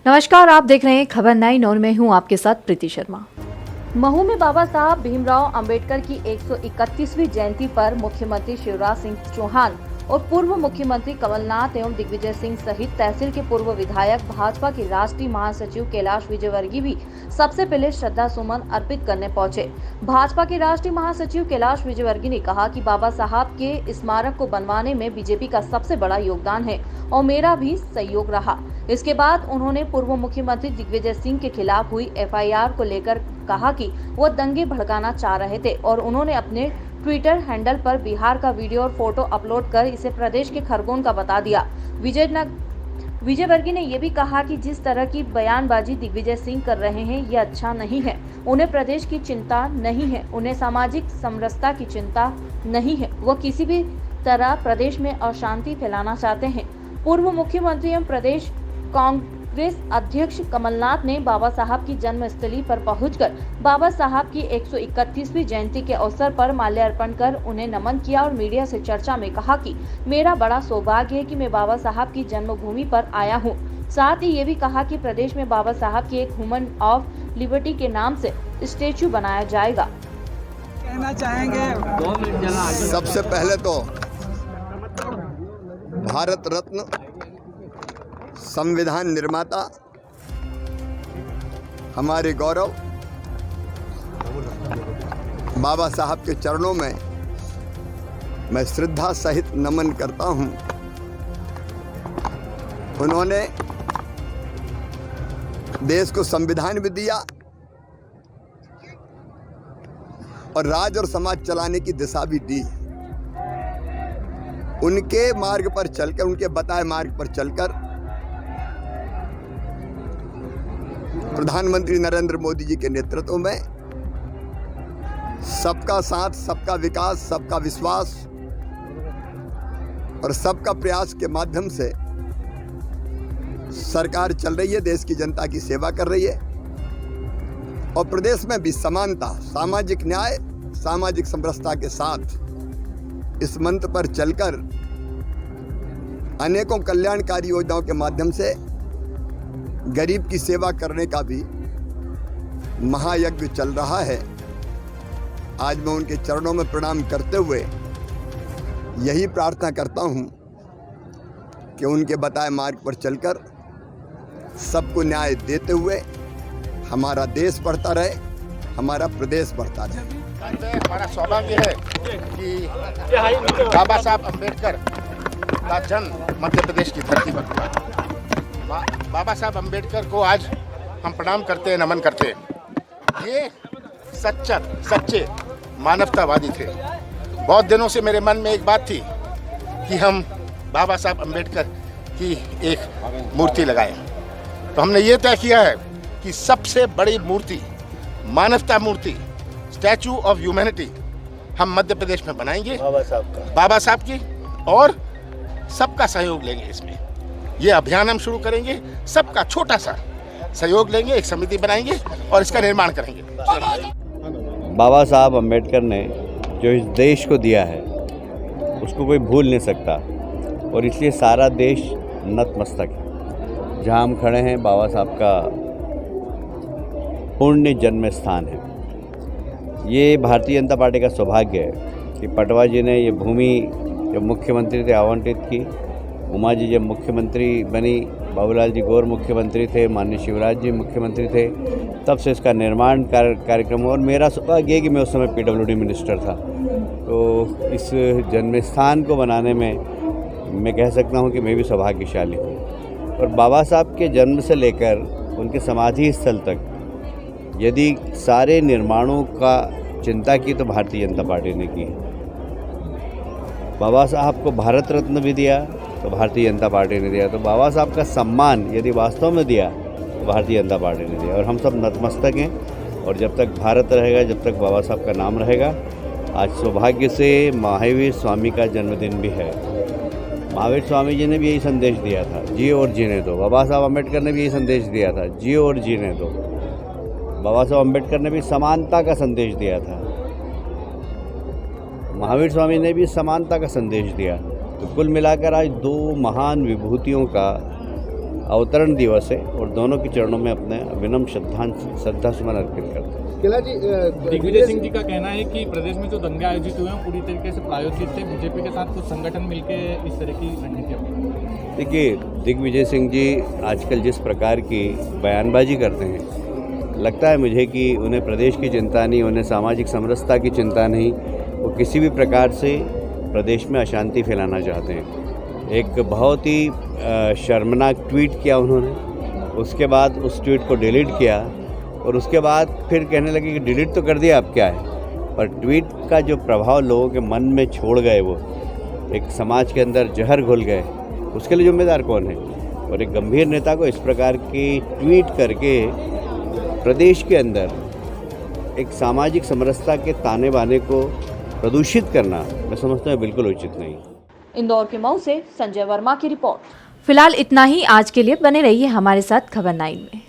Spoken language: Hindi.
नमस्कार, आप देख रहे हैं खबर 9 और मैं हूं आपके साथ प्रीति शर्मा। महू में बाबा साहब भीमराव अंबेडकर की 131वीं जयंती पर मुख्यमंत्री शिवराज सिंह चौहान और पूर्व मुख्यमंत्री कमलनाथ एवं दिग्विजय सिंह सहित तहसील के पूर्व विधायक भाजपा के राष्ट्रीय महासचिव कैलाश विजयवर्गीय भी सबसे पहले श्रद्धा सुमन अर्पित करने पहुंचे। भाजपा के राष्ट्रीय महासचिव कैलाश विजयवर्गीय ने कहा कि बाबा साहब के स्मारक को बनवाने में बीजेपी का सबसे बड़ा योगदान है और मेरा भी सहयोग रहा। इसके बाद उन्होंने पूर्व मुख्यमंत्री दिग्विजय सिंह के खिलाफ हुई एफआईआर को लेकर कहा कि वो दंगे भड़काना चाह रहे थे और उन्होंने अपने ट्विटर हैंडल पर बिहार का वीडियो और फोटो अपलोड कर इसे प्रदेश के खरगोन का बता दिया। विजयवर्गीय ने यह भी कहा कि जिस तरह की बयानबाजी दिग्विजय सिंह कर रहे हैं ये अच्छा नहीं है। उन्हें प्रदेश की चिंता नहीं है, उन्हें सामाजिक समरसता की चिंता नहीं है। वो किसी भी तरह प्रदेश में अशांति फैलाना चाहते हैं। पूर्व मुख्यमंत्री एवं प्रदेश कांग्रेस अध्यक्ष कमलनाथ ने बाबा साहब की जन्मस्थली पर पहुंचकर बाबा साहब की 131वीं जयंती के अवसर पर माल्यार्पण कर उन्हें नमन किया और मीडिया से चर्चा में कहा कि मेरा बड़ा सौभाग्य है कि मैं बाबा साहब की जन्मभूमि पर आया हूं। साथ ही ये भी कहा कि प्रदेश में बाबा साहब की एक वुमेन ऑफ लिबर्टी के नाम से स्टेच्यू बनाया जाएगा। कहना चाहेंगे सबसे पहले तो भारत रत्न संविधान निर्माता हमारे गौरव बाबा साहब के चरणों में मैं श्रद्धा सहित नमन करता हूं। उन्होंने देश को संविधान भी दिया और राज और समाज चलाने की दिशा भी दी। उनके मार्ग पर चलकर, उनके बताए मार्ग पर चलकर प्रधानमंत्री नरेंद्र मोदी जी के नेतृत्व में सबका साथ, सबका विकास, सबका विश्वास और सबका प्रयास के माध्यम से सरकार चल रही है, देश की जनता की सेवा कर रही है और प्रदेश में भी समानता, सामाजिक न्याय, सामाजिक समरसता के साथ इस मंत्र पर चलकर अनेकों कल्याणकारी योजनाओं के माध्यम से गरीब की सेवा करने का भी महायज्ञ चल रहा है। आज मैं उनके चरणों में प्रणाम करते हुए यही प्रार्थना करता हूं कि उनके बताए मार्ग पर चलकर सबको न्याय देते हुए हमारा देश बढ़ता रहे, हमारा प्रदेश बढ़ता रहे। हमारा सौभाग्य है कि बाबा साहब अम्बेडकर का जन्म मध्य प्रदेश की धरती पर हुआ। बाबा साहब अम्बेडकर को आज हम प्रणाम करते हैं, नमन करते हैं। ये सच्चे मानवतावादी थे। बहुत दिनों से मेरे मन में एक बात थी कि हम बाबा साहब अम्बेडकर की एक मूर्ति लगाएं। तो हमने ये तय किया है कि सबसे बड़ी मूर्ति, मानवता मूर्ति, स्टैचू ऑफ ह्यूमैनिटी हम मध्य प्रदेश में बनाएंगे बाबा साहब की, और सबका सहयोग लेंगे। इसमें ये अभियान हम शुरू करेंगे, सबका छोटा सा सहयोग लेंगे, एक समिति बनाएंगे और इसका निर्माण करेंगे। बाबा साहब अम्बेडकर ने जो इस देश को दिया है उसको कोई भूल नहीं सकता और इसलिए सारा देश नतमस्तक है। जहाँ हम खड़े हैं बाबा साहब का पुण्य जन्म स्थान है। ये भारतीय जनता पार्टी का सौभाग्य है कि पटवा जी ने ये भूमि जब मुख्यमंत्री थे आवंटित की। उमा जी जब मुख्यमंत्री बनी, बाबूलाल जी गौर मुख्यमंत्री थे, माननीय शिवराज जी मुख्यमंत्री थे, तब से इसका निर्माण कार्यक्रम। और मेरा सौभाग्य है कि मैं उस समय पीडब्ल्यूडी मिनिस्टर था। तो इस जन्म स्थान को बनाने में मैं कह सकता हूँ कि मैं भी सौभाग्यशाली हूँ। और बाबा साहब के जन्म से लेकर उनके समाधि स्थल तक यदि सारे निर्माणों का चिंता की तो भारतीय जनता पार्टी ने की है। बाबा साहब को भारत रत्न भी दिया तो भारतीय जनता पार्टी ने दिया। तो बाबा साहब का सम्मान यदि वास्तव में दिया तो भारतीय जनता पार्टी ने दिया। और हम सब नतमस्तक हैं और जब तक भारत रहेगा, जब तक बाबा साहब का नाम रहेगा। आज सौभाग्य से महावीर स्वामी का जन्मदिन भी है। महावीर स्वामी जी ने भी यही संदेश दिया था, जियो और जीने दो। बाबा साहब अम्बेडकर ने भी यही संदेश दिया था, जियो और जीने दो। बाबा साहब अम्बेडकर ने भी समानता का संदेश दिया था, महावीर स्वामी ने भी समानता का संदेश दिया। तो कुल मिलाकर आज दो महान विभूतियों का अवतरण दिवस है और दोनों के चरणों में अपने विनम्र श्रद्धा सुमन अर्पित करते हैं। किला जी दिग्विजय सिंह जी का कहना है कि प्रदेश में जो दंगे आयोजित हुए हैं पूरी तरीके से प्रायोजित थे, बीजेपी के साथ कुछ संगठन मिलकर इस तरह की रणनीति अपनाते। देखिए, दिग्विजय सिंह जी आजकल जिस प्रकार की बयानबाजी करते हैं, लगता है मुझे कि उन्हें प्रदेश की चिंता नहीं, उन्हें सामाजिक समरसता की चिंता नहीं, वो किसी भी प्रकार से प्रदेश में अशांति फैलाना चाहते हैं। एक बहुत ही शर्मनाक ट्वीट किया उन्होंने, उसके बाद उस ट्वीट को डिलीट किया और उसके बाद फिर कहने लगे कि डिलीट तो कर दिया, अब क्या है। पर ट्वीट का जो प्रभाव लोगों के मन में छोड़ गए, वो एक समाज के अंदर जहर घुल गए, उसके लिए जिम्मेदार कौन है। और एक गंभीर नेता को इस प्रकार की ट्वीट करके प्रदेश के अंदर एक सामाजिक समरसता के ताने बाने को प्रदूषित करना, मैं समझता हूँ बिल्कुल उचित नहीं। इंदौर के मऊ से संजय वर्मा की रिपोर्ट। फिलहाल इतना ही आज के लिए। बने रहिए हमारे साथ खबर 9 में।